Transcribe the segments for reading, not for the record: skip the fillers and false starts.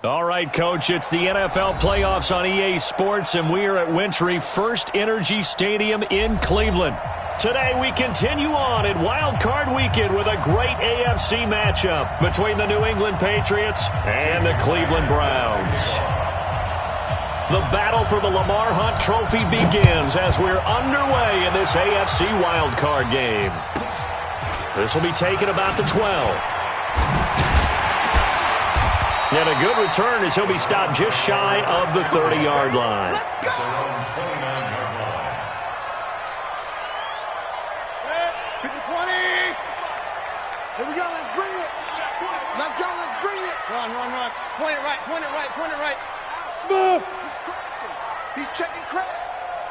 All right, Coach, it's the NFL playoffs on EA Sports, and we are at Wintry First Energy Stadium in Cleveland. Today, we continue on in Wild Card Weekend with a great AFC matchup between the New England Patriots and the Cleveland Browns. The battle for the Lamar Hunt Trophy begins as we're underway in this AFC Wild Card game. This will be taken about the 12. And a good return as he'll be stopped just shy of the 30-yard line. Let's go! 50-20. Here we go. Let's bring it. Let's go. Let's bring it. Run. Point it right. Smooth. He's crashing. He's checking crash.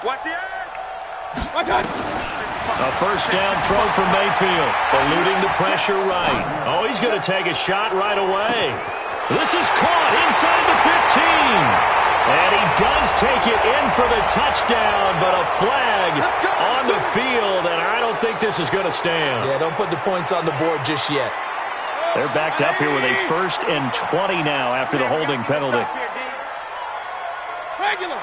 Watch the edge. Watch out. A first down throw from Mayfield, eluding the pressure right. Oh, he's going to take a shot right away. This is caught inside the 15. And he does take it in for the touchdown, but a flag on the field, and I don't think this is going to stand. Yeah, don't put the points on the board just yet. They're backed up here with a 1st and 20 now after the holding penalty. Regular.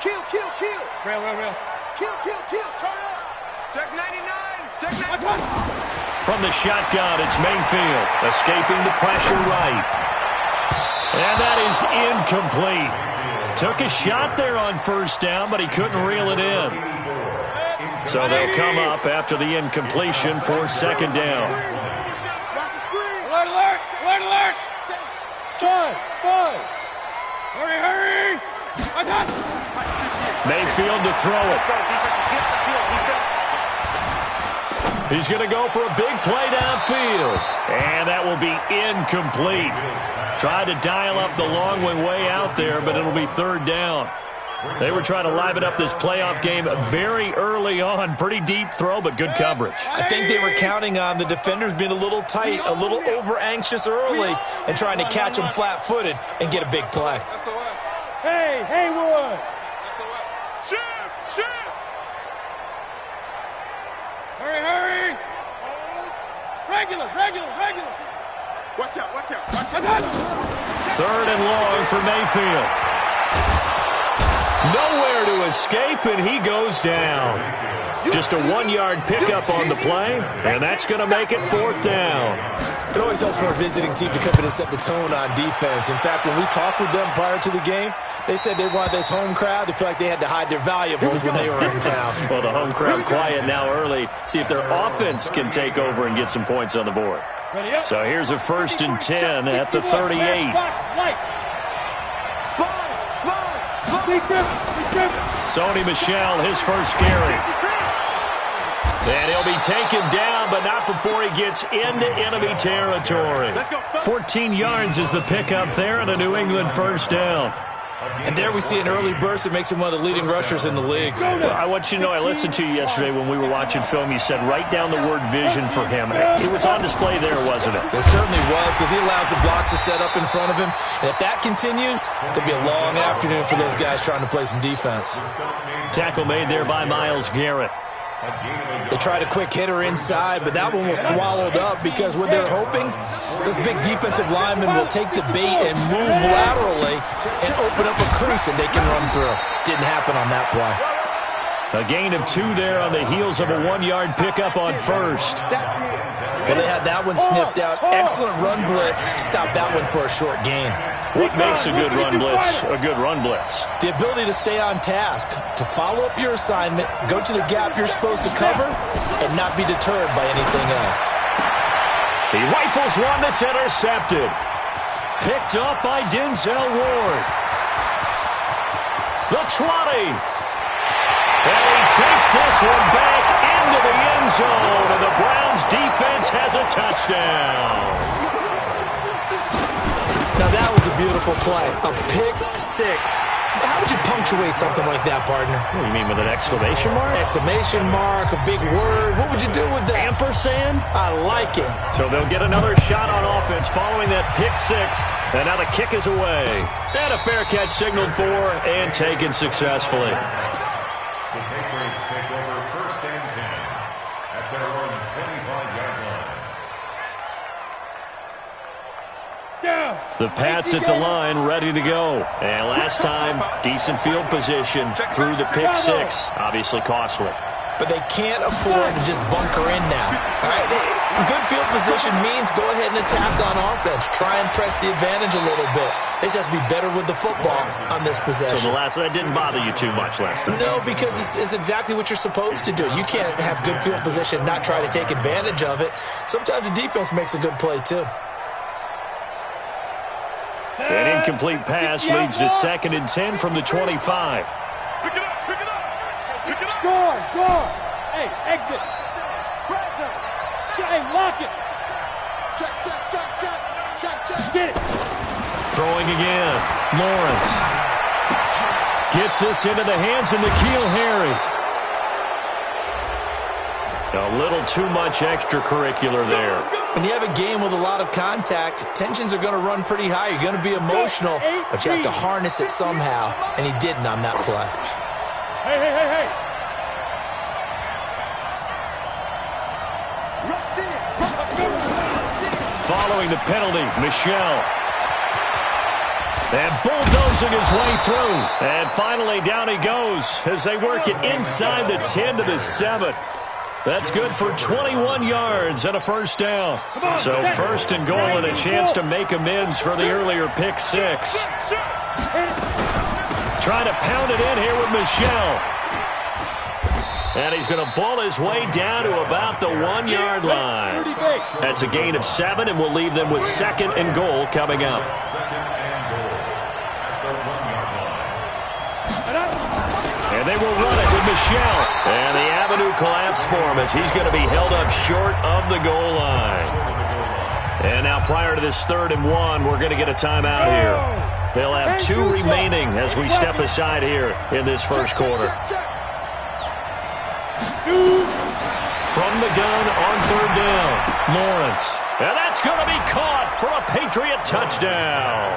Kill. Real. Kill. Turn up. Check 99. From the shotgun, it's Mayfield, escaping the pressure right. And that is incomplete. Took a shot there on first down, but he couldn't reel it in. So they'll come up after the incompletion for second down. Alert. Five. Hurry. Mayfield to throw it. He's going to go for a big play downfield. And that will be incomplete. Tried to dial up the long way out there, but it'll be third down. They were trying to liven up this playoff game very early on. Pretty deep throw, but good coverage. I think they were counting on the defenders being a little tight, a little over-anxious early, and trying to catch them flat-footed and get a big play. Hey, Haywood. Shift. Hurry. Regular. Watch out. Third and long for Mayfield. Nowhere to escape, and he goes down. Just a 1-yard pickup on the play, and that's going to make it fourth down. It always helps for a visiting team to come in and set the tone on defense. In fact, when we talked with them prior to the game, they said they wanted this home crowd to feel like they had to hide their valuables when they were in town. Well, the home crowd quiet now early. See if their offense can take over and get some points on the board. So here's a 1st and 10 at the 38. Sony Michel, his first carry. And he'll be taken down, but not before he gets into enemy territory. 14 yards is the pickup there and a New England first down. And there we see an early burst that makes him one of the leading rushers in the league. Well, I want you to know, I listened to you yesterday when we were watching film. You said write down the word vision for him. It was on display there, wasn't it? It certainly was, because he allows the blocks to set up in front of him. And if that continues, it'll be a long afternoon for those guys trying to play some defense. Tackle made there by Myles Garrett. They tried a quick hitter inside, but that one was swallowed up because what they're hoping, those big defensive linemen will take the bait and move laterally and open up a crease that they can run through. Didn't happen on that play. A gain of 2 there on the heels of a 1-yard pickup on first. Well, they had that one sniffed out. Excellent run blitz. Stopped that one for a short gain. What makes a good run blitz a good run blitz? The ability to stay on task, to follow up your assignment, go to the gap you're supposed to cover, and not be deterred by anything else. He rifles one that's intercepted. Picked up by Denzel Ward. The 20. And he takes this one back into the end zone, and the Browns defense has a touchdown. Now that was a beautiful play. A pick six. How would you punctuate something like that, partner? What do you mean, with an exclamation mark? Exclamation mark, a big word. What would you do with that? Ampersand? I like it. So they'll get another shot on offense following that pick six. And now the kick is away. And a fair catch signaled for and taken successfully. The Patriots take over 1st and 10 at their own 25-yard line. The Pats at the line, ready to go. And last time, decent field position through the pick six. Obviously costly. But they can't afford to just bunker in now. All right, good field position means go ahead and attack on offense. Try and press the advantage a little bit. They just have to be better with the football on this possession. So that didn't bother you too much last time? No, because it's exactly what you're supposed to do. You can't have good field position, not try to take advantage of it. Sometimes the defense makes a good play, too. An incomplete pass leads to 2nd and 10 from the 25. Pick it up, pick it up. Pick it up. Score. Hey, exit. Hey, lock it. Check. Get it. Throwing again. Lawrence. Gets this into the hands of N'Keal Harry. A little too much extracurricular there. When you have a game with a lot of contact, tensions are going to run pretty high. You're going to be emotional, but you have to harness it somehow, and he didn't on that play. Hey. Following the penalty, Michel. And bulldozing his way through. And finally down he goes as they work it inside the 10 to the 7. That's good for 21 yards and a first down. So 1st and goal and a chance to make amends for the earlier pick six. Trying to pound it in here with Michel. And he's going to ball his way down to about the 1 yard line. That's a gain of 7, and we'll leave them with 2nd and goal coming up. And they will run it with Michel. And the avenue collapsed for him as he's going to be held up short of the goal line. And now prior to this 3rd and 1, we're going to get a timeout here. They'll have 2 remaining as we step aside here in this first quarter. From the gun on 3rd down, Lawrence. And that's going to be caught for a Patriot touchdown.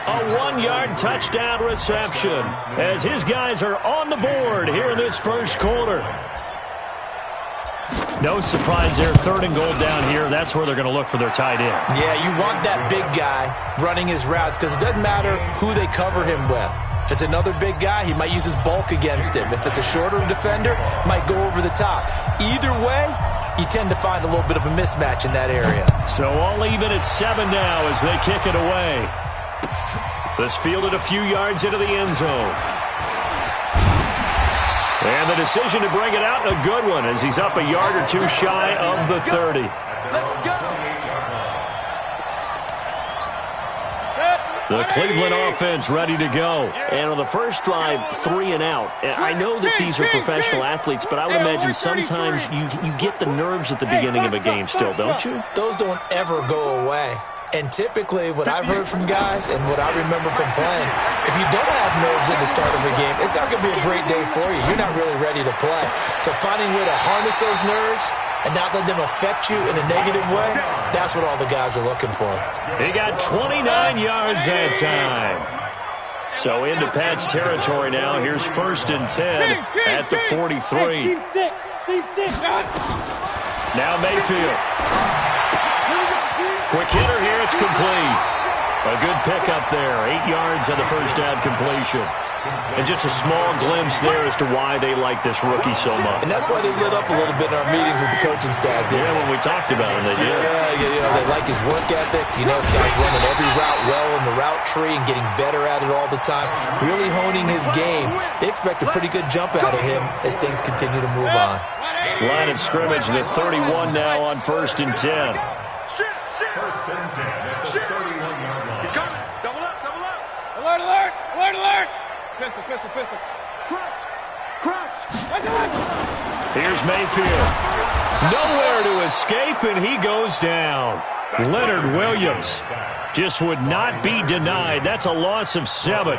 A 1 yard touchdown reception as his guys are on the board here in this first quarter. No surprise there, 3rd and goal down here. That's where they're going to look for their tight end. Yeah, you want that big guy running his routes because it doesn't matter who they cover him with. If it's another big guy, he might use his bulk against him. If it's a shorter defender, might go over the top. Either way, you tend to find a little bit of a mismatch in that area. So all even at 7 now as they kick it away. This fielded a few yards into the end zone. And the decision to bring it out, a good one, as he's up a yard or 2 shy of the 30. The Cleveland offense ready to go. And on the first drive, 3 and out. I know that these are professional athletes, but I would imagine sometimes you get the nerves at the beginning of a game still, don't you? Those don't ever go away. And typically, what I've heard from guys and what I remember from playing, if you don't have nerves at the start of a game, it's not going to be a great day for you. You're not really ready to play. So finding a way to harness those nerves and not let them affect you in a negative way, that's what all the guys are looking for. He got 29 yards that time. So into Pat's territory now. Here's 1st and 10 at the 43. Now Mayfield. Quick hitter here, it's complete. A good pickup there, 8 yards on the first down completion. And just a small glimpse there as to why they like this rookie so much. And that's why they lit up a little bit in our meetings with the coaching staff, didn't they? When we talked about him, they did. Yeah, they like his work ethic. You know, this guy's running every route well in the route tree and getting better at it all the time. Really honing his game. They expect a pretty good jump out of him as things continue to move on. Line of scrimmage, the 31 now on 1st and 10. 1st and 10 at the 31-yard line. He's coming. Double up. Alert. Pistol. Crunch. Here's Mayfield. Nowhere to escape, and he goes down. Leonard Williams just would not be denied. That's a loss of 7.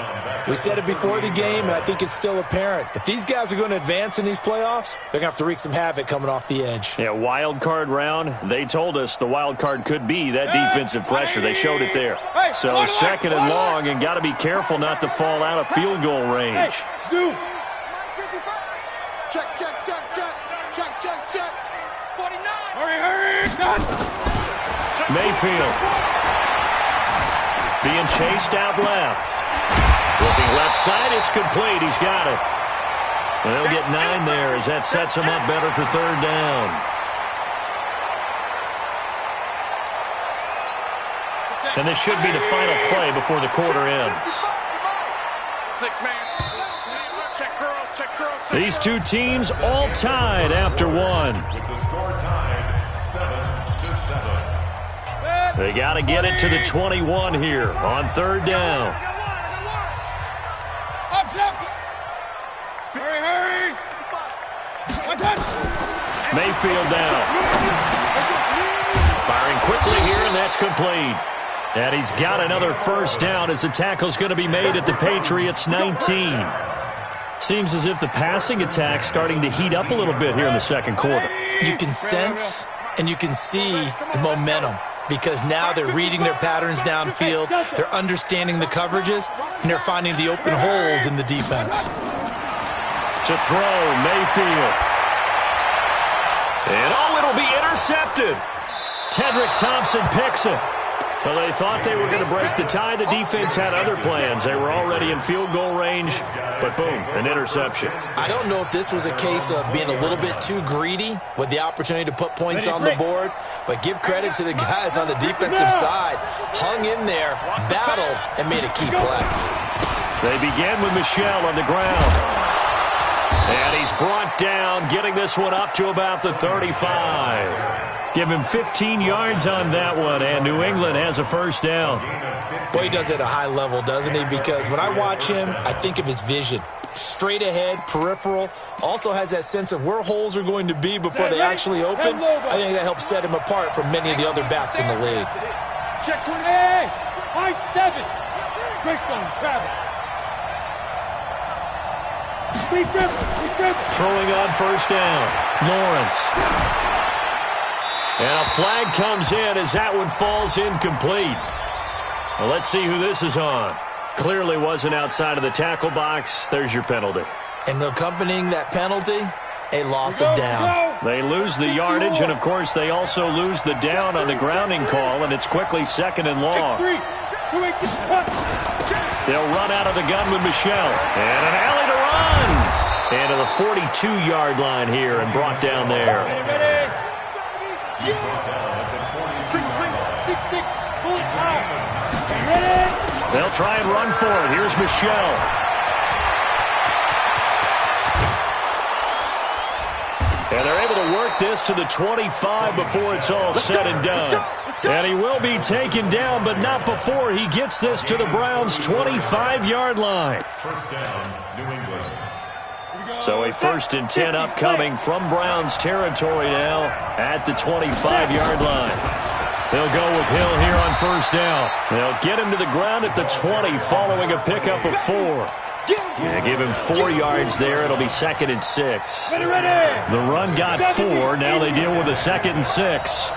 We said it before the game, and I think it's still apparent. If these guys are going to advance in these playoffs, they're going to have to wreak some havoc coming off the edge. Yeah, wild card round. They told us the wild card could be that defensive pressure. They showed it there. So 2nd and long, and got to be careful not to fall out of field goal range. Check. 49. Hurry. Mayfield. Being chased out left. Looking left side, it's complete. He's got it. They'll get 9 there as that sets him up better for third down. And this should be the final play before the quarter ends. 6-man. Check girls, check girls. These two teams all tied after one. With the score tied 7-7. They got to get it to the 21 here on third down. Hurry! Mayfield down. Firing quickly here, and that's complete. And he's got another first down as the tackle's going to be made at the Patriots' 19. Seems as if the passing attack's starting to heat up a little bit here in the second quarter. You can sense and you can see the momentum because now they're reading their patterns downfield, they're understanding the coverages, and they're finding the open holes in the defense. To throw, Mayfield. And it'll be intercepted. Tedrick Thompson picks it. Well, they thought they were going to break the tie. The defense had other plans. They were already in field goal range, but boom, an interception. I don't know if this was a case of being a little bit too greedy with the opportunity to put points on the board, but give credit to the guys on the defensive side. Hung in there, battled, and made a key play. They began with Michel on the ground. And he's brought down, getting this one up to about the 35. Give him 15 yards on that one, and New England has a first down. Boy, he does it at a high level, doesn't he? Because when I watch him, I think of his vision. Straight ahead, peripheral. Also has that sense of where holes are going to be before they actually open. I think that helps set him apart from many of the other backs in the league. Check 20. High 7. Greystone, travel. Throwing on first down, Lawrence. And a flag comes in as that one falls incomplete. Well, let's see who this is on. Clearly wasn't outside of the tackle box. There's your penalty. And accompanying that penalty, a loss of down. They lose the yardage, and, of course, they also lose the down on the grounding call, and it's quickly second and long. They'll run out of the gun with Michel. And an alley to run. And to the 42-yard line here and brought down there. They'll try and run for it. Here's Michel. And they're able to work this to the 25 before it's all said and done. And he will be taken down, but not before he gets this to the Browns' 25-yard line. First down, New England. So a 1st and 10 upcoming from Browns territory now at the 25-yard line. They'll go with Hill here on first down. They'll get him to the ground at the 20 following a pickup of 4. Yeah, give him 4 yards there. It'll be 2nd and 6. The run got 4. Now they deal with a 2nd and 6.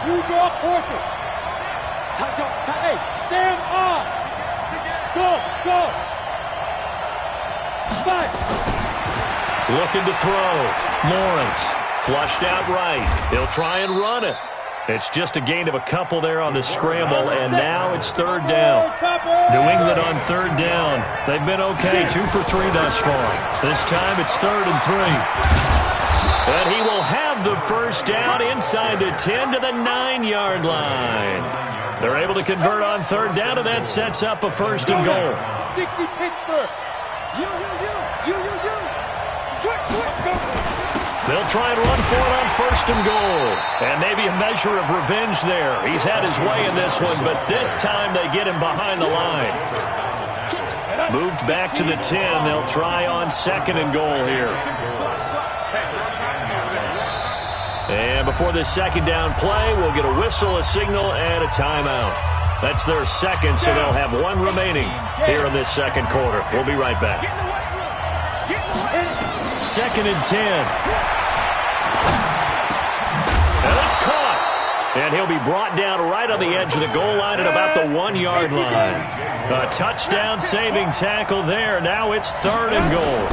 You draw quarter. Hey, stand on. Go. Looking to throw. Lawrence flushed out right. He'll try and run it. It's just a gain of a couple there on the scramble, and now it's third down. New England on third down. They've been okay, 2 for 3 thus far. This time it's 3rd and 3. And he will have the first down inside the 10 to the 9-yard line. They're able to convert on third down, and that sets up a 1st and goal. 60 Pittsburgh. You. They'll try and run for it on 1st and goal. And maybe a measure of revenge there. He's had his way in this one, but this time they get him behind the line. Moved back to the 10. They'll try on 2nd and goal here. And before this 2nd down play, we'll get a whistle, a signal, and a timeout. That's their 2nd, so they'll have 1 remaining here in this 2nd quarter. We'll be right back. 2nd and 10. And it's caught. And he'll be brought down right on the edge of the goal line at about the 1-yard line. A touchdown-saving tackle there. Now it's 3rd and goal.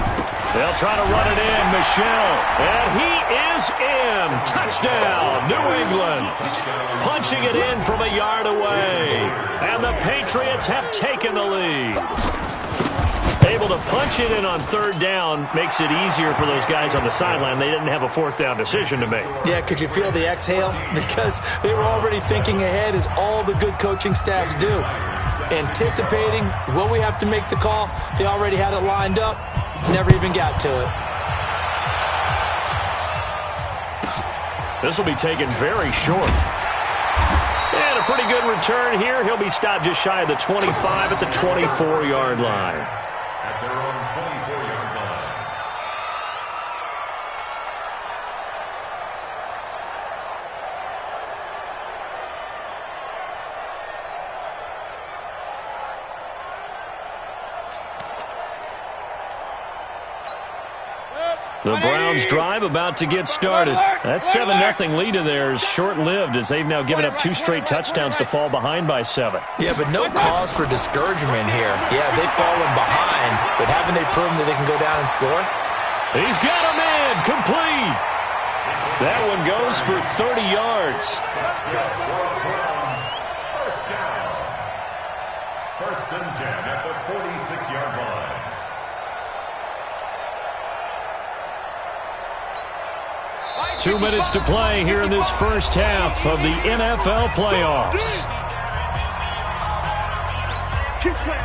They'll try to run it in. Michel. And he is in. Touchdown, New England. punching it in from a yard away. And the Patriots have taken the lead. Able to punch it in on third down makes it easier for those guys on the sideline. They didn't have a fourth down decision to make. Yeah, could you feel the exhale? Because they were already thinking ahead, as all the good coaching staffs do. Anticipating what we have to make the call. They already had it lined up. Never even got to it. This will be taken very short. And a pretty good return here. He'll be stopped just shy of the 25 at the 24-yard line. At their own 24-yard line. The Browns' drive about to get started. That 7-0 lead of theirs short-lived, as they've now given up 2 straight touchdowns to fall behind by 7. Yeah, but no cause for discouragement here. Yeah, they've fallen behind, but haven't they proven that they can go down and score? He's got him in, complete. That one goes for 30 yards. First down. First and 10 at the 46-yard line. Two minutes to play here in this first half of the NFL playoffs.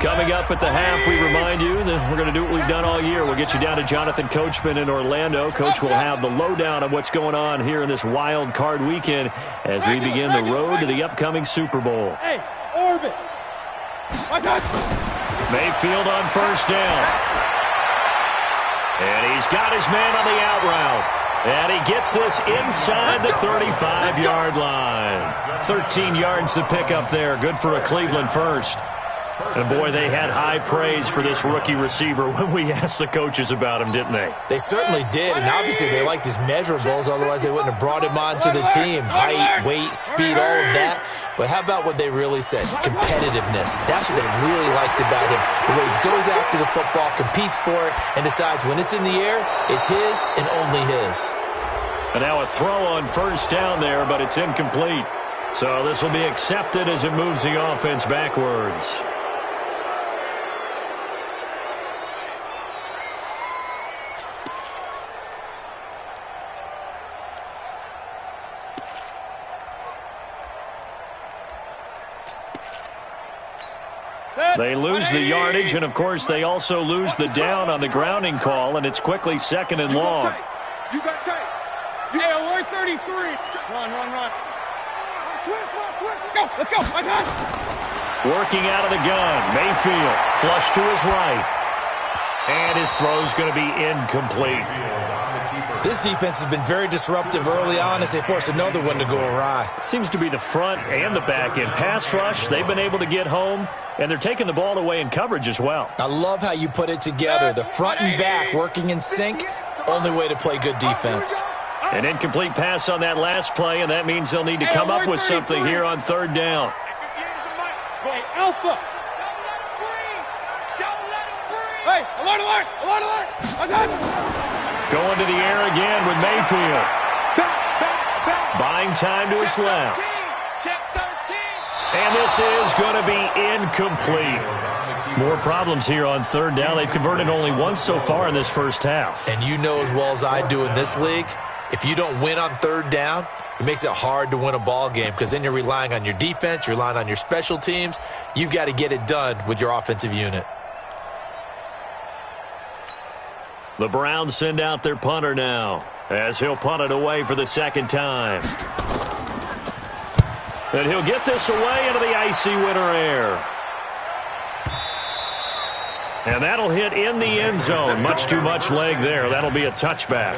Coming up at the half, we remind you that we're going to do what we've done all year. We'll get you down to Jonathan Coachman in Orlando. Coach will have the lowdown of what's going on here in this wild card weekend as we begin the road to the upcoming Super Bowl. Hey, orbit. Mayfield on first down. And he's got his man on the out route. And he gets this inside the 35-yard line. 13 yards to pick up there. Good for a Cleveland first. And, boy, they had high praise for this rookie receiver when we asked the coaches about him, didn't they? They certainly did, and obviously they liked his measurables. Otherwise, they wouldn't have brought him onto the team. Height, weight, speed, all of that. But how about what they really said? Competitiveness. That's what they really liked about him. The way he goes after the football, competes for it, and decides when it's in the air, it's his and only his. And now a throw on first down there, but it's incomplete. So this will be accepted as it moves the offense backwards. They lose the yardage, and, of course, they also lose the down on the grounding call, and it's quickly second and long. You got tape. Hey, alert 33. Run. Switch. Let's go. My God. Working out of the gun. Mayfield flush to his right. And his throw's going to be incomplete. This defense has been very disruptive early on as they force another one to go awry. Seems to be the front and the back end. Pass rush, they've been able to get home, and they're taking the ball away in coverage as well. I love how you put it together. The front and back working in sync, only way to play good defense. An incomplete pass on that last play, and that means they'll need to come up with something here on third down. Hey, Alpha. Hey, alert. Going to the air again with Mayfield. Buying time to his left. And this is going to be incomplete. More problems here on third down. They've converted only once so far in this first half. And you know as well as I do in this league, if you don't win on third down, it makes it hard to win a ball game because then you're relying on your defense, you're relying on your special teams. You've got to get it done with your offensive unit. The Browns send out their punter now as he'll punt it away for the second time. And he'll get this away into the icy winter air. And that'll hit in the end zone. Much too much leg there. That'll be a touchback.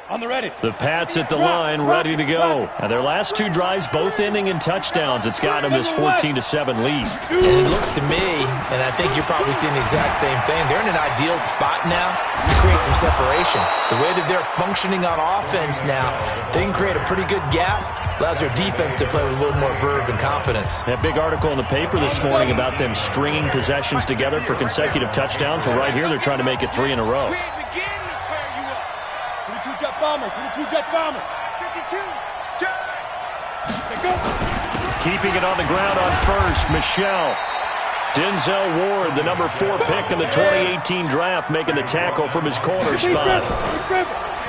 On the ready. The Pats at the line, ready to go. Now, their last 2 drives, both ending in touchdowns. It's got them this 14-7 lead. And it looks to me, and I think you're probably seeing the exact same thing, they're in an ideal spot now to create some separation. The way that they're functioning on offense now, they can create a pretty good gap. Allows their defense to play with a little more verve and confidence. That big article in the paper this morning about them stringing possessions together for consecutive touchdowns. Well, right here, they're trying to make it 3 in a row. Keeping it on the ground on first, Michelle. Denzel Ward, the number 4 pick in the 2018 draft, making the tackle from his corner spot.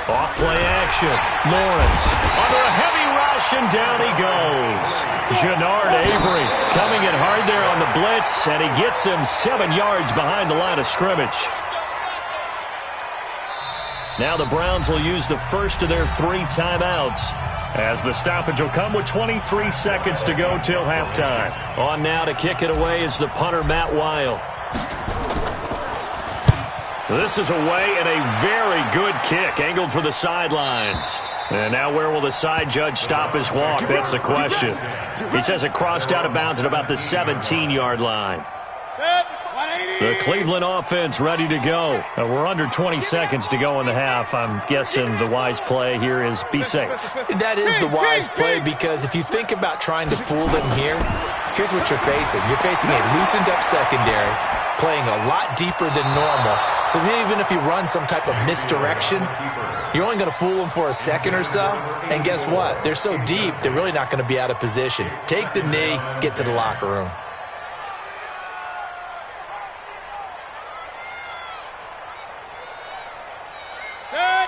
Off play action. Lawrence under a heavy rush, and down he goes. Jannard Avery coming in hard there on the blitz, and he gets him 7 yards behind the line of scrimmage. Now the Browns will use the first of their 3 timeouts, as the stoppage will come with 23 seconds to go till halftime. On now to kick it away is the punter, Matt Weil. This is away, and a very good kick, angled for the sidelines. And now where will the side judge stop his walk? That's the question. He says it crossed out of bounds at about the 17-yard line. The Cleveland offense ready to go. We're under 20 seconds to go in the half. I'm guessing the wise play here is be safe. That is the wise play, because if you think about trying to fool them here, here's what you're facing. You're facing a loosened up secondary, playing a lot deeper than normal. So even if you run some type of misdirection, you're only going to fool them for a second or so. And guess what? They're so deep, they're really not going to be out of position. Take the knee, get to the locker room.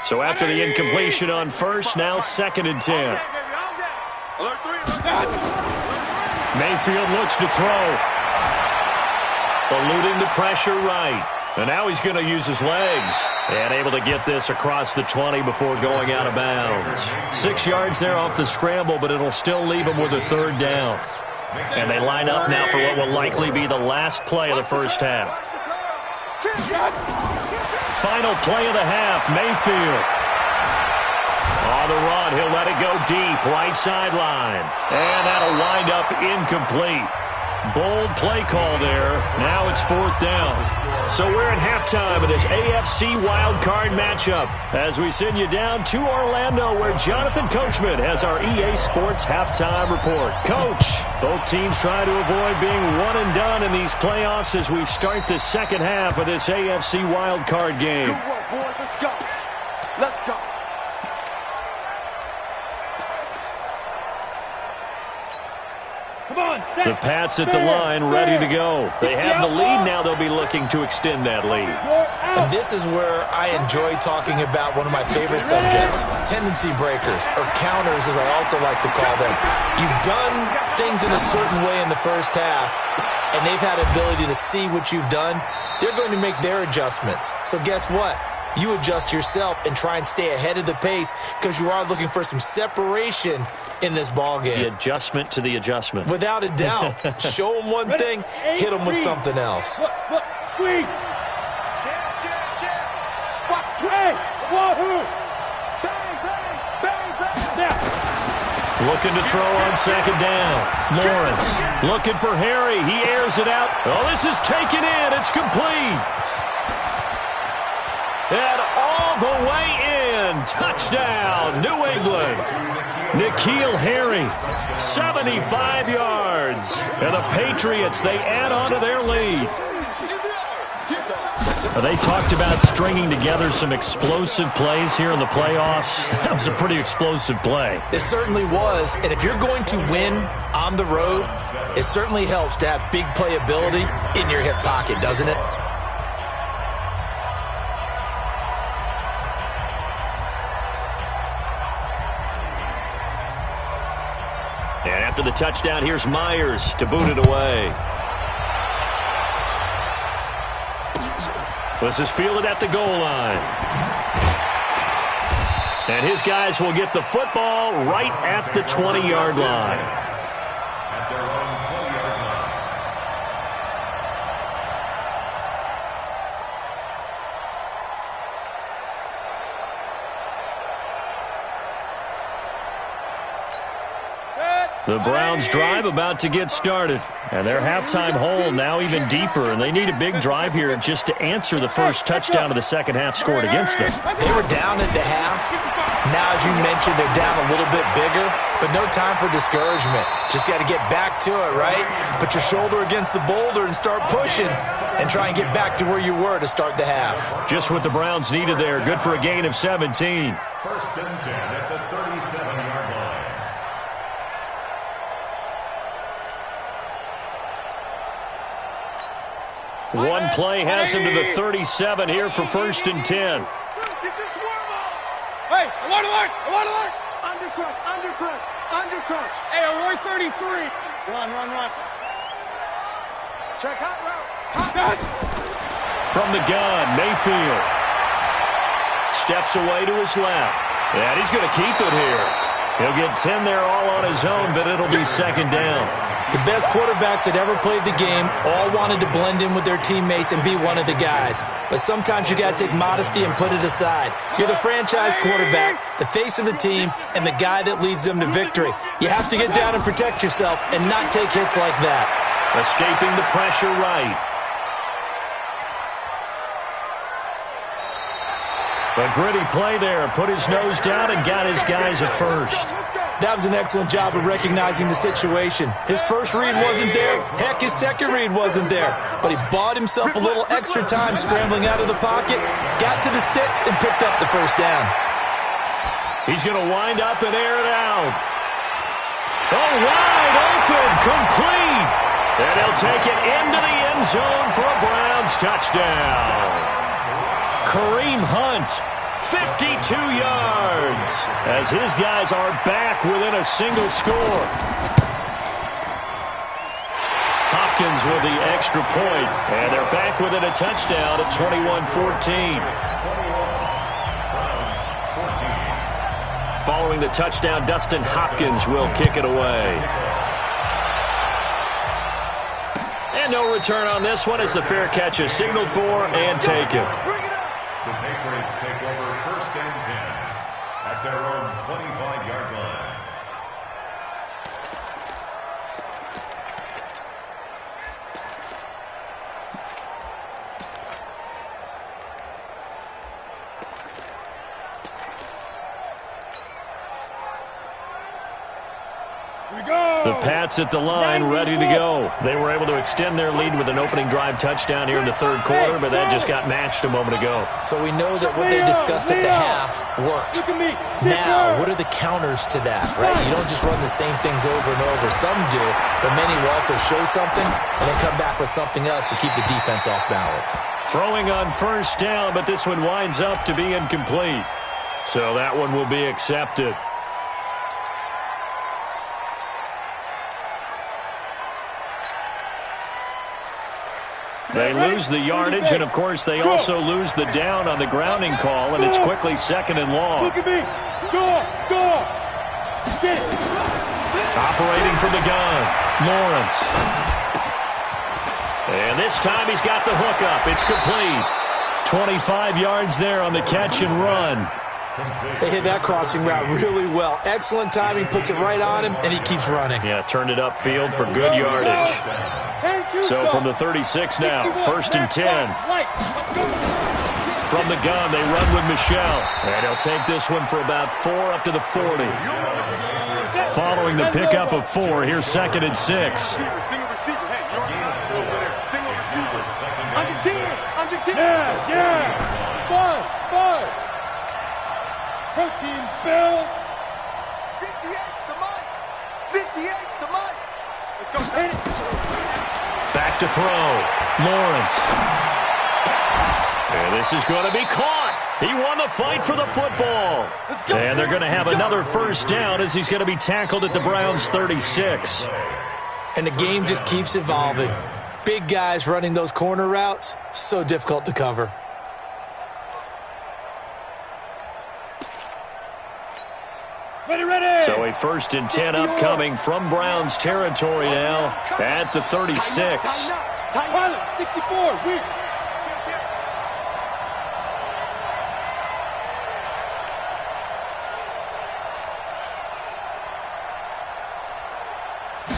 So after the incompletion on first, now 2nd and 10. Mayfield looks to throw. Eluding the pressure right. And now he's going to use his legs. And able to get this across the 20 before going out of bounds. 6 yards there off the scramble, but it'll still leave him with a 3rd down. And they line up now for what will likely be the last play of the first half. Final play of the half, Mayfield. On the run, he'll let it go deep, right sideline. And that'll wind up incomplete. Bold play call there. Now it's 4th down. So we're at halftime of this AFC wildcard matchup as we send you down to Orlando, where Jonathan Coachman has our EA Sports halftime report. Coach, both teams try to avoid being one and done in these playoffs as we start the second half of this AFC wildcard game. Good work, boys. Let's go. Let's go. The Pats at the line, ready to go. They have the lead now. They'll be looking to extend that lead. And this is where I enjoy talking about one of my favorite subjects, tendency breakers, or counters as I also like to call them. You've done things in a certain way in the first half, and they've had ability to see what you've done. They're going to make their adjustments. So guess what? You adjust yourself and try and stay ahead of the pace, because you are looking for some separation in this ball game. The adjustment to the adjustment. Without a doubt. Show them one thing, hit them with something else. Look, squeeze. Watch, bang, wahoo. Bang, bang, bang, bang. Now. Looking to throw on 2nd down. Lawrence looking for Harry. He airs it out. Oh, this is taken in. It's complete. And all the way in. Touchdown, New England. N'Keal Harry, 75 yards. And the Patriots, they add on to their lead. They talked about stringing together some explosive plays here in the playoffs. That was a pretty explosive play. It certainly was. And if you're going to win on the road, it certainly helps to have big playability in your hip pocket, doesn't it? And after the touchdown, here's Myers to boot it away. This is fielded at the goal line. And his guys will get the football right at the 20-yard line. The Browns drive about to get started. And their halftime hole now even deeper. And they need a big drive here just to answer the first touchdown of the second half scored against them. They were down at the half. Now, as you mentioned, they're down a little bit bigger. But no time for discouragement. Just got to get back to it, right? Put your shoulder against the boulder and start pushing. And try and get back to where you were to start the half. Just what the Browns needed there. Good for a gain of 17. First and 10 at the 37-yard line. One play has him to the 37 here for first and 10. Hey, alert, alert, alert, alert. Undercrush, undercrush, undercrush. Hey, alert 33. Run. Check hot route. From the gun, Mayfield. Steps away to his left. And he's going to keep it here. He'll get 10 there all on his own, but it'll be second down. The best quarterbacks that ever played the game all wanted to blend in with their teammates and be one of the guys. But sometimes you got to take modesty and put it aside. You're the franchise quarterback, the face of the team, and the guy that leads them to victory. You have to get down and protect yourself and not take hits like that. Escaping the pressure right. A gritty play there. Put his nose down and got his guys at first. That was an excellent job of recognizing the situation. His first read wasn't there. Heck, his second read wasn't there. But he bought himself a little extra time scrambling out of the pocket, got to the sticks, and picked up the first down. He's going to wind up and air it out. Oh, wide open, complete. And he'll take it into the end zone for a Browns touchdown. Kareem Hunt, 52 yards, as his guys are back within a single score. Hopkins with the extra point, and they're back within a touchdown at 21-14. Following the touchdown, Dustin Hopkins will kick it away. And no return on this one as the fair catch is signaled for and taken. The Patriots take over first and 10 at their own 25-yard line. The Pats at the line, ready to go. They were able to extend their lead with an opening drive touchdown here in the third quarter, but that just got matched a moment ago. So we know that what they discussed at the half worked. Now, what are the counters to that, right? You don't just run the same things over and over. Some do, but many will also show something and then come back with something else to keep the defense off balance. Throwing on first down, but this one winds up to be incomplete. So that one will be accepted. They lose the yardage, and, of course, they also lose the down on the grounding call, and it's quickly second and long. Look at me. Go. Get it. Operating from the gun, Lawrence. And this time he's got the hook up. It's complete. 25 yards there on the catch and run. They hit that crossing route really well. Excellent timing, puts it right on him, and he keeps running. Yeah, turned it upfield for good yardage. So from the 36 now, first and 10. From the gun, they run with Michelle. And he'll take this one for about 4 up to the 40. Following the pickup of 4, here's second and 6. Single receiver. Hey, you're over there. Single receiver. Under 10. Yeah. 5. Protein spill. 58 the mic. 58 the mic. Let's go. Hit it. Back to throw. Lawrence. And this is going to be caught. He won the fight for the football. And they're going to have another first down as he's going to be tackled at the Browns' 36. And the game just keeps evolving. Big guys running those corner routes, so difficult to cover. Ready. So a first and 10 upcoming from Browns territory now at the 36. Pilot, 64, weak.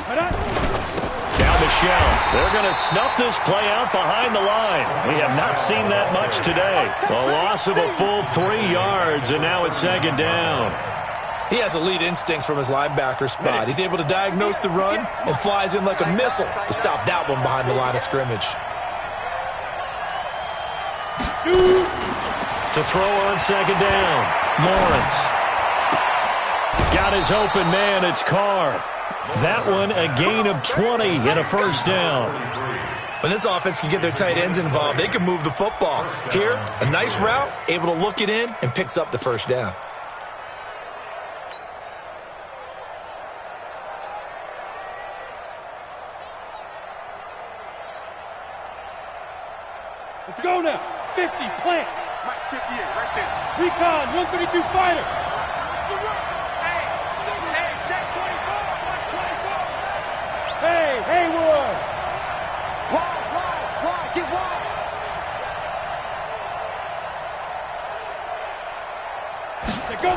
Down the shell. They're going to snuff this play out behind the line. We have not seen that much today. A loss of a full 3 yards, and now it's second down. He has elite instincts from his linebacker spot. He's able to diagnose the run and flies in like a missile to stop that one behind the line of scrimmage. To throw on second down, Lawrence. Got his open man, it's Carr. That one a gain of 20 and a first down. When this offense can get their tight ends involved, they can move the football. Here, a nice route, able to look it in, and picks up the first down. Let's go now. 50, plant. 58, right there. Recon, 132 fighter. Hey, check 24. Hey, Haywood. Wide, get wide. Go.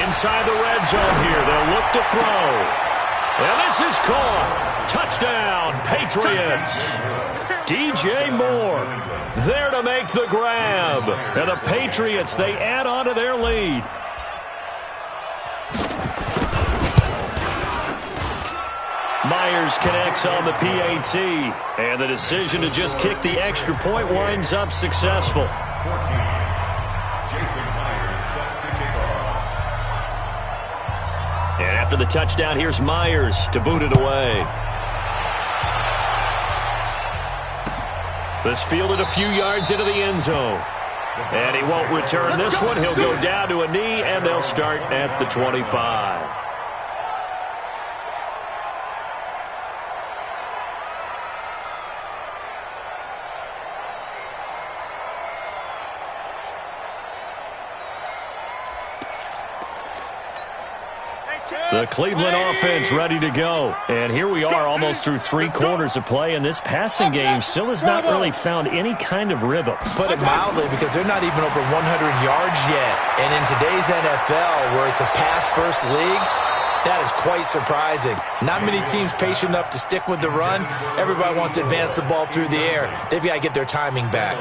Inside the red zone here, they'll look to throw. And this is caught. Touchdown, Patriots. DJ Moore there to make the grab. And the Patriots, they add on to their lead. Myers connects on the PAT. And the decision to just kick the extra point winds up successful. 14. Jason Myers set to kick off. And after the touchdown, here's Myers to boot it away. This fielded a few yards into the end zone. And he won't return this one. He'll go down to a knee, and they'll start at the 25. The Cleveland offense ready to go. And here we are almost through 3 quarters of play, and this passing game still has not really found any kind of rhythm. Put it mildly, because they're not even over 100 yards yet. And in today's NFL, where it's a pass-first league, that is quite surprising. Not many teams patient enough to stick with the run. Everybody wants to advance the ball through the air. They've got to get their timing back.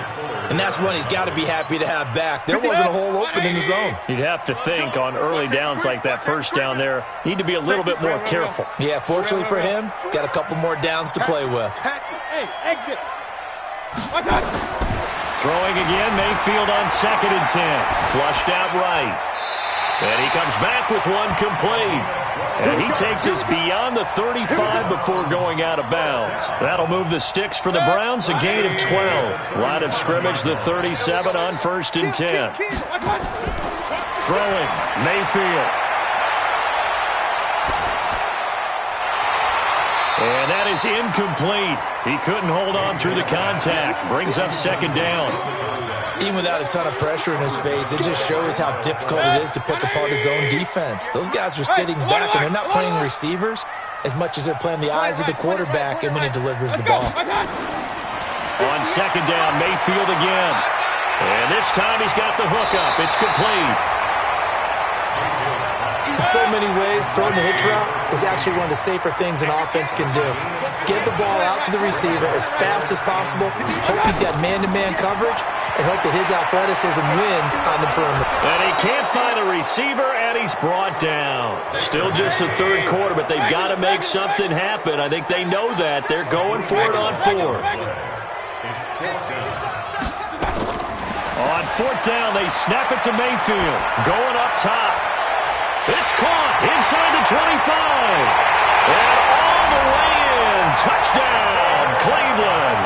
And that's one he's got to be happy to have back. There wasn't a hole open in the zone. You'd have to think on early downs like that first down there, need to be a little bit more careful. Yeah, fortunately for him, got a couple more downs to play with. Hey, exit. Throwing again, Mayfield on 2nd and 10. Flushed out right. And he comes back with one complete. And he takes us beyond the 35 before going out of bounds. That'll move the sticks for the Browns, a gain of 12. Line of scrimmage, the 37 on 1st and 10. Throwing, Mayfield. And that is incomplete. He couldn't hold on through the contact. Brings up 2nd down. Even without a ton of pressure in his face, it just shows how difficult it is to pick apart his own defense. Those guys are sitting back, and they're not playing receivers as much as they're playing the eyes of the quarterback and when he delivers the ball. On 2nd down, Mayfield again. And this time he's got the hook up. It's complete. In so many ways, throwing the hitch route is actually one of the safer things an offense can do. Get the ball out to the receiver as fast as possible, hope he's got man-to-man coverage, and hope that his athleticism wins on the perimeter. And he can't find a receiver, and he's brought down. Still just the 3rd quarter, but they've got to make something happen. I think they know that. They're going for it on 4th. On 4th down, they snap it to Mayfield. Going up top. It's caught inside the 25. And all the way in. Touchdown, Cleveland.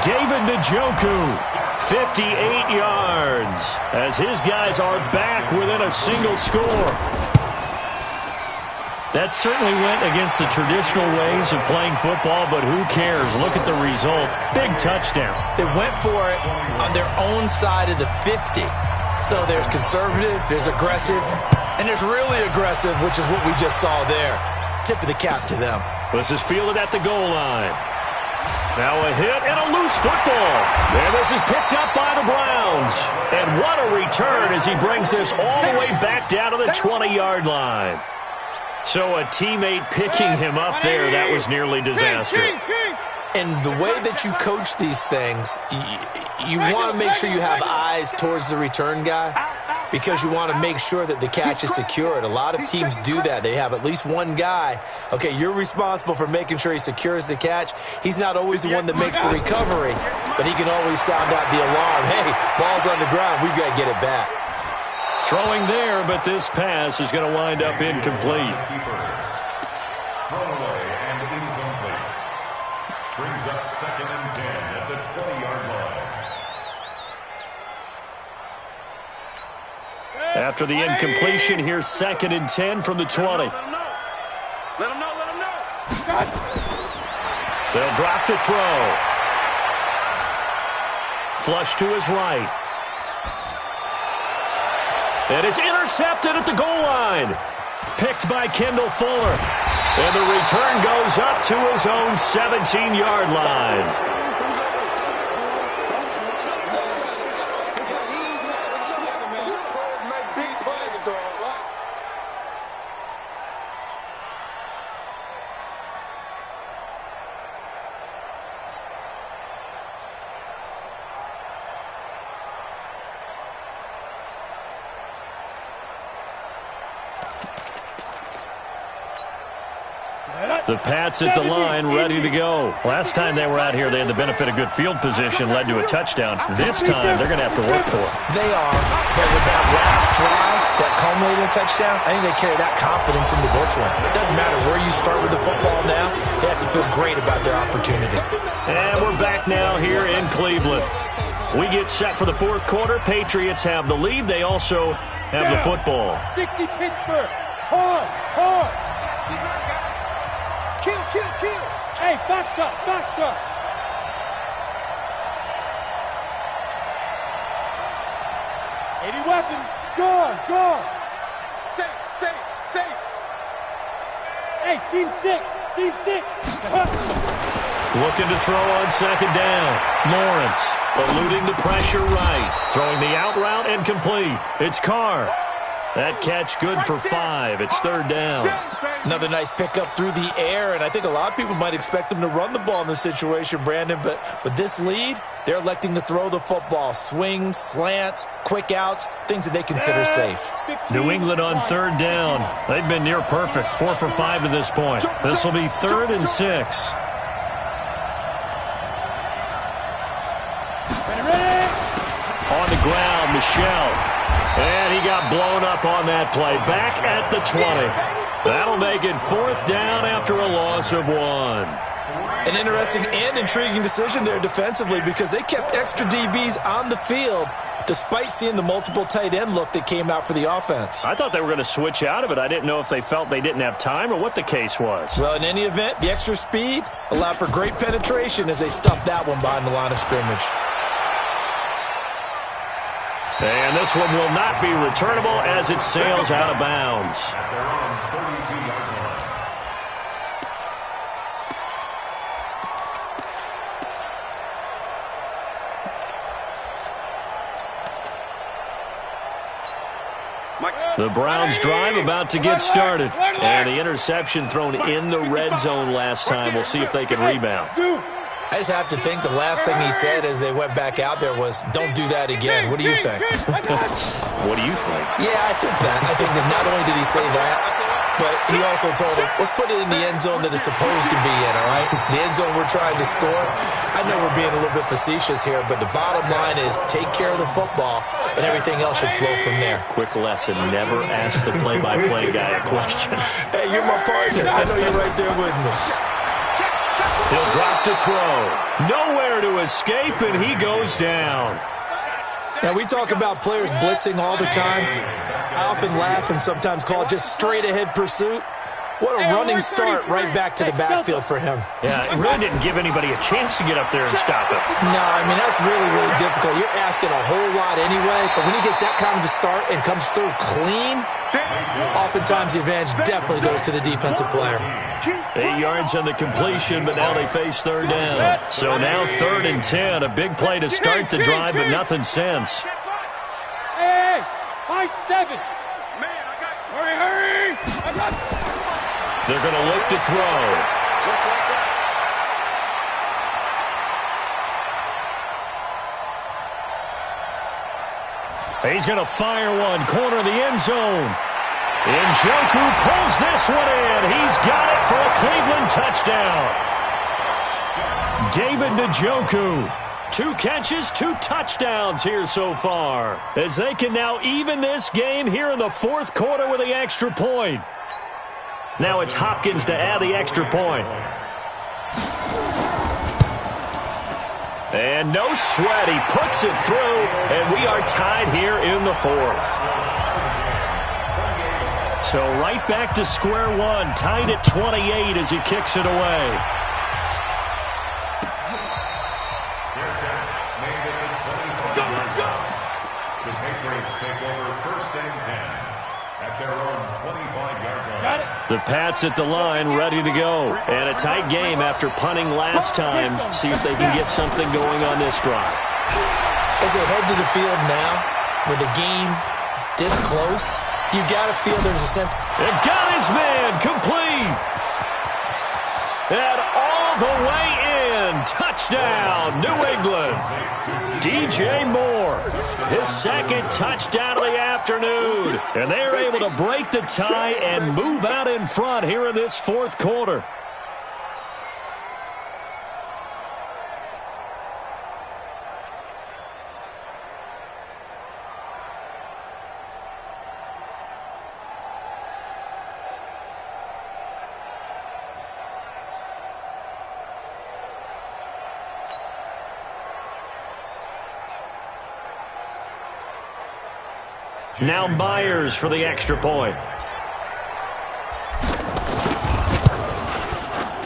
David Njoku, 58 yards, as his guys are back within a single score. That certainly went against the traditional ways of playing football, but who cares? Look at the result. Big touchdown. They went for it on their own side of the 50. So there's conservative, there's aggressive, and there's really aggressive, which is what we just saw there. Tip of the cap to them. This is fielded at the goal line. Now a hit and a loose football. And this is picked up by the Browns. And what a return as he brings this all the way back down to the 20-yard line. So a teammate picking him up there, that was nearly disaster. And the way that you coach these things, you want to make sure you have eyes towards the return guy because you want to make sure that the catch is secured. A lot of teams do that. They have at least one guy. Okay, you're responsible for making sure he secures the catch. He's not always the one that makes the recovery, but he can always sound out the alarm. Hey, ball's on the ground. We've got to get it back. Throwing there, but this pass is going to wind up incomplete. Thrown away and incomplete. Brings up 2nd and 10 at the 20-yard line. After the incompletion, here's 2nd and 10 from the 20. Let him know. They'll drop the throw. Flush to his right. And it's intercepted at the goal line. Picked by Kendall Fuller. And the return goes up to his own 17-yard line. The Pats at the line, ready to go. Last time they were out here, they had the benefit of good field position, led to a touchdown. This time, they're going to have to work for it. They are, but with that last drive, that culminated in a touchdown, I think they carry that confidence into this one. It doesn't matter where you start with the football now. They have to feel great about their opportunity. And we're back now here in Cleveland. We get set for the fourth quarter. Patriots have the lead. They also have the football. 60 Pittsburgh. Hard. Kill. Hey, box truck. 80 weapons. Gone. Safe. Hey, seam six. Looking to throw on 2nd down. Lawrence eluding the pressure right. Throwing the out route and complete. It's Carr. That catch good for 5. It's 3rd down. Another nice pickup through the air, and I think a lot of people might expect them to run the ball in this situation, Brandon, but with this lead, they're electing to throw the football. Swings, slants, quick outs, things that they consider safe. New England on 3rd down. They've been near perfect, 4 for 5 to this point. This will be 3rd and 6. On the ground, Michelle. And he got blown up on that play. Back at the 20. That'll make it 4th down after a loss of 1. An interesting and intriguing decision there defensively because they kept extra DBs on the field despite seeing the multiple tight end look that came out for the offense. I thought they were going to switch out of it. I didn't know if they felt they didn't have time or what the case was. Well, in any event, the extra speed allowed for great penetration as they stuffed that one behind the line of scrimmage. And this one will not be returnable as it sails out of bounds. At their own 32-yard line. The Browns drive about to get started. And the interception thrown in the red zone last time. We'll see if they can rebound. I just have to think the last thing he said as they went back out there was, don't do that again. What do you think? What do you think? Yeah, I think that. I think that not only did he say that, but he also told him, let's put it in the end zone that it's supposed to be in, all right? The end zone we're trying to score. I know we're being a little bit facetious here, but the bottom line is take care of the football, and everything else should flow from there. Quick lesson, never ask the play-by-play guy a question. Hey, you're my partner. I know you're right there with me. He'll drop to throw. Nowhere to escape, and he goes down. Now, we talk about players blitzing all the time. I often laugh and sometimes call it just straight-ahead pursuit. What a running start right back to the backfield for him. Yeah, it really didn't give anybody a chance to get up there and stop him. No, I mean, that's really, really difficult. You're asking a whole lot anyway, but when he gets that kind of a start and comes through clean, oftentimes the advantage definitely goes to the defensive player. 8 yards on the completion, but now they face 3rd down. So now 3rd and 10, a big play to start the drive, but nothing since. Hey, high 7. Man, I got you. Hurry. I got you. They're going to look to throw. Just like that. He's going to fire one, corner of the end zone. Njoku pulls this one in. He's got it for a Cleveland touchdown. David Njoku, 2 catches, 2 touchdowns here so far, as they can now even this game here in the 4th quarter with the extra point. Now it's Hopkins to add the extra point. And no sweat, he puts it through, and we are tied here in the 4th. So right back to square one, tied at 28 as he kicks it away. The Patriots take over 1st and 10 at their own 25-yard line. Got it. The Pats at the line, ready to go. And a tight game after punting last time. See if they can get something going on this drive. As they head to the field now, with the game this close, you got to feel there's a sense. And got his man, complete. And all the way in. Touchdown, New England. DJ Moore, his 2nd touchdown of the afternoon. And they're able to break the tie and move out in front here in this 4th quarter. Now Myers for the extra point.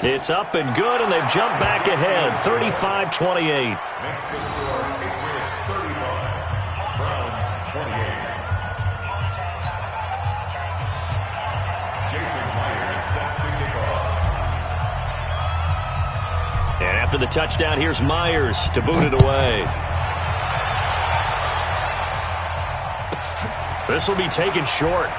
It's up and good, and they've jumped back ahead, 35-28. Next to score, Patriots 35, Browns 28. Jason Myers set to kick off. And after the touchdown, here's Myers to boot it away. This will be taken short.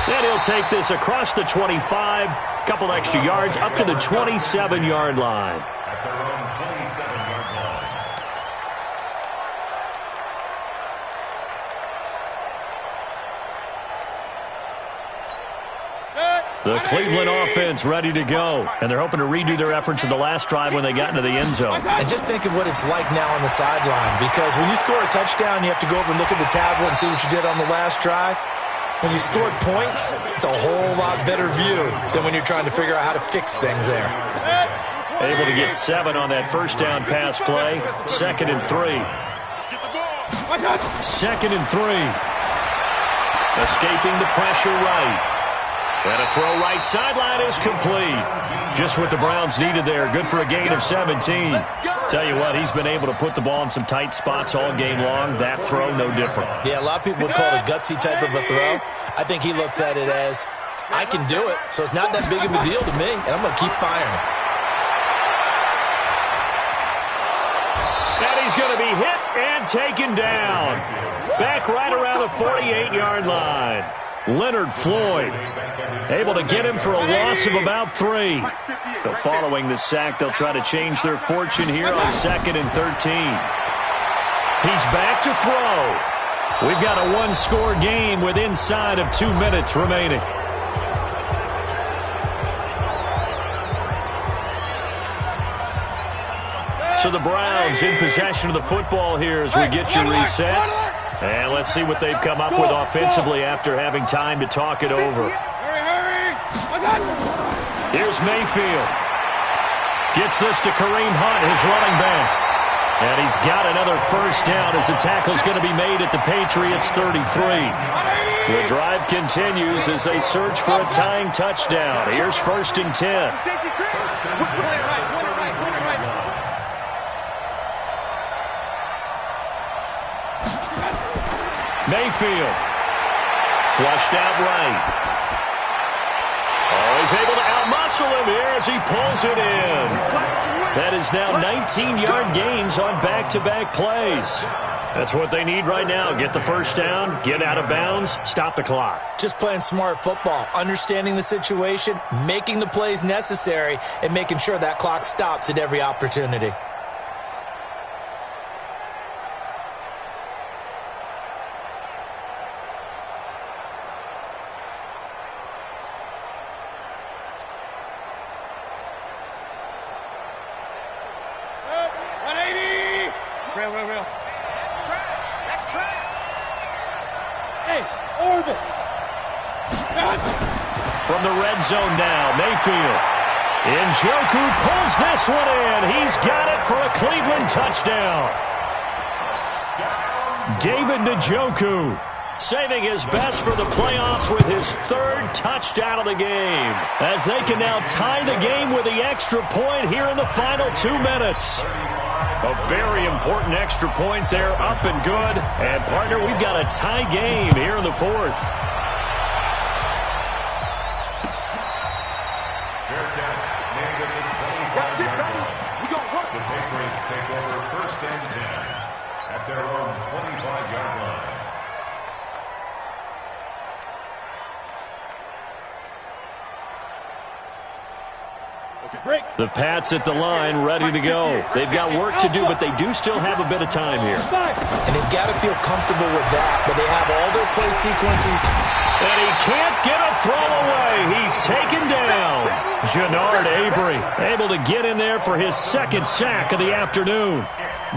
And he'll take this across the 25, couple extra yards, up to the 27-yard line. At their own 27-yard line. The Cleveland offense ready to go. And they're hoping to redo their efforts in the last drive when they got into the end zone. And just think of what it's like now on the sideline, because when you score a touchdown, you have to go over and look at the tablet and see what you did on the last drive. When you scored points, it's a whole lot better view than when you're trying to figure out how to fix things there. Able to get 7 on that first down pass play. 2nd and 3. 2nd and 3. Escaping the pressure right. And a throw right sideline is complete. Just what the Browns needed there. Good for a gain of 17. Tell you what, he's been able to put the ball in some tight spots all game long. That throw, no different. Yeah, a lot of people would call it a gutsy type of a throw. I think he looks at it as, I can do it, so it's not that big of a deal to me, and I'm going to keep firing. And he's going to be hit and taken down. Back right around the 48-yard line. Leonard Floyd able to get him for a loss of about 3. So following the sack, they'll try to change their fortune here on 2nd and 13. He's back to throw. We've got a 1-score game with inside of 2 minutes remaining. So the Browns in possession of the football here as we get you reset. And let's see what they've come up with offensively after having time to talk it over. Here's Mayfield. Gets this to Kareem Hunt, his running back. And he's got another first down as the tackle's going to be made at the Patriots' 33. The drive continues as they search for a tying touchdown. Here's 1st and 10. Mayfield. Flushed out right. Oh, he's able to outmuscle him here as he pulls it in. That is now 19-yard gains on back-to-back plays. That's what they need right now. Get the first down, get out of bounds, stop the clock. Just playing smart football, understanding the situation, making the plays necessary, and making sure that clock stops at every opportunity. From the red zone now, Mayfield. Njoku pulls this one in. He's got it for a Cleveland touchdown. David Njoku saving his best for the playoffs with his third touchdown of the game, as they can now tie the game with the extra point here in the final 2 minutes. A very important extra point there, up and good. And, partner, we've got a tie game here in the fourth. The Patriots take over 1st and 10 at their own 25-yard line. The Pats at the line, ready to go. They've got work to do, but they do still have a bit of time here. And they've got to feel comfortable with that, but they have all their play sequences. And he can't get a throw away. He's taken down. Jannard Avery able to get in there for his second sack of the afternoon.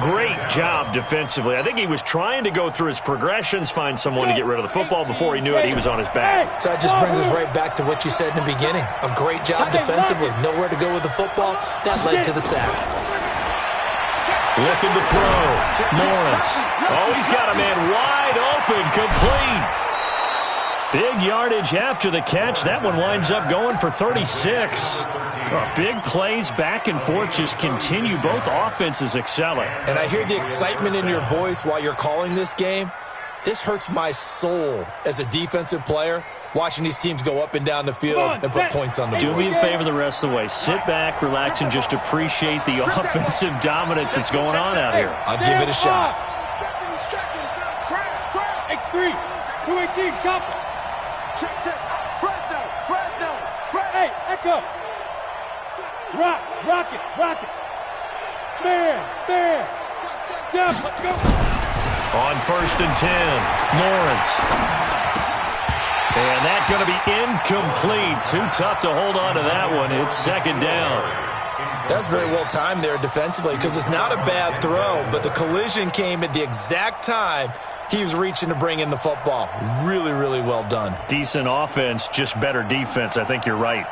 Great job defensively. I think he was trying to go through his progressions, find someone to get rid of the football. Before he knew it, he was on his back. So that just brings us right back to what you said in the beginning. A great job defensively. Nowhere to go with the football. That led to the sack. Looking to throw. Lawrence. Oh, he's got a man wide open. Complete. Big yardage after the catch. That one winds up going for 36. Oh, big plays back and forth just continue. Both offenses excelling. And I hear the excitement in your voice while you're calling this game. This hurts my soul as a defensive player, watching these teams go up and down the field and put points on the board. Do me a favor the rest of the way. Sit back, relax, and just appreciate the offensive dominance that's going on out here. I'll give it a shot. X3, 218, Choppa. Hey, Echo. Rock it. Bear. Down, let's go. On 1st and 10, Lawrence. And that's going to be incomplete. Too tough to hold on to that one. It's 2nd down. That's very well timed there defensively, because it's not a bad throw, but the collision came at the exact time he was reaching to bring in the football. Really, really well done. Decent offense, just better defense. I think you're right.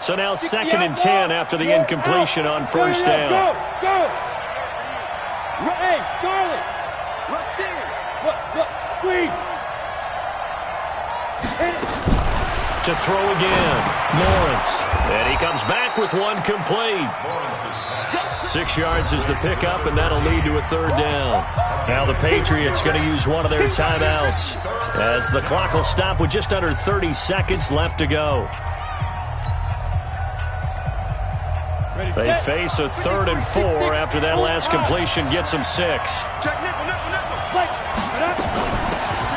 So now 2nd and 10 after the incompletion on 1st down. Go. Hey, Charlie. Let's see it. Look, squeeze. To throw again, Lawrence. And he comes back with one complete. 6 yards is the pickup, and that'll lead to a 3rd down. Now the Patriots going to use one of their timeouts, as the clock will stop with just under 30 seconds left to go. They face a 3rd and 4 after that last completion gets them 6.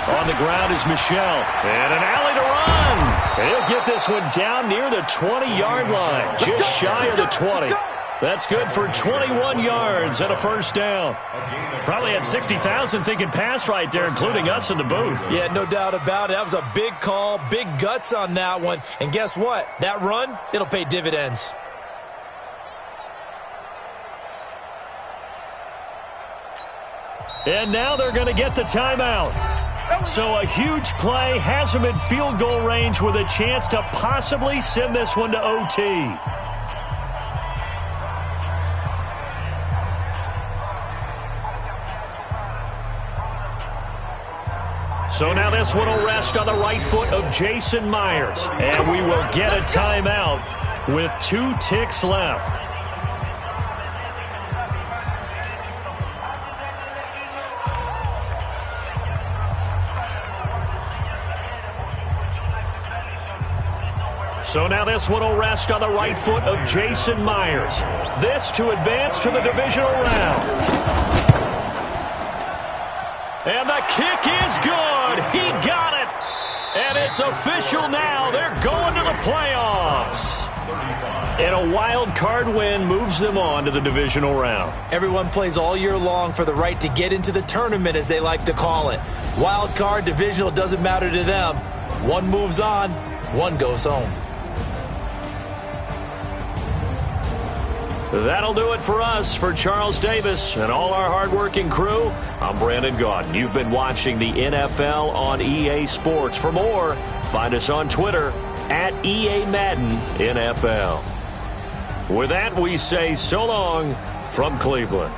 On the ground is Michel. And an alley to run. He'll get this one down near the 20-yard line. Just shy of the 20. That's good for 21 yards and a 1st down. Probably had 60,000 thinking pass right there, including us in the booth. Yeah, no doubt about it. That was a big call, big guts on that one. And guess what? That run, it'll pay dividends. And now they're going to get the timeout. So a huge play has them in field goal range with a chance to possibly send this one to OT. So now this one will rest on the right foot of Jason Myers. And we will get a timeout with 2 ticks left. So now this one will rest on the right foot of Jason Myers. This to advance to the divisional round. And the kick is good. He got it. And it's official now. They're going to the playoffs. And a wild card win moves them on to the divisional round. Everyone plays all year long for the right to get into the tournament, as they like to call it. Wild card, divisional, doesn't matter to them. One moves on, one goes home. That'll do it for us. For Charles Davis and all our hardworking crew, I'm Brandon Gaudin. You've been watching the NFL on EA Sports. For more, find us on Twitter at EA Madden NFL. With that, we say so long from Cleveland.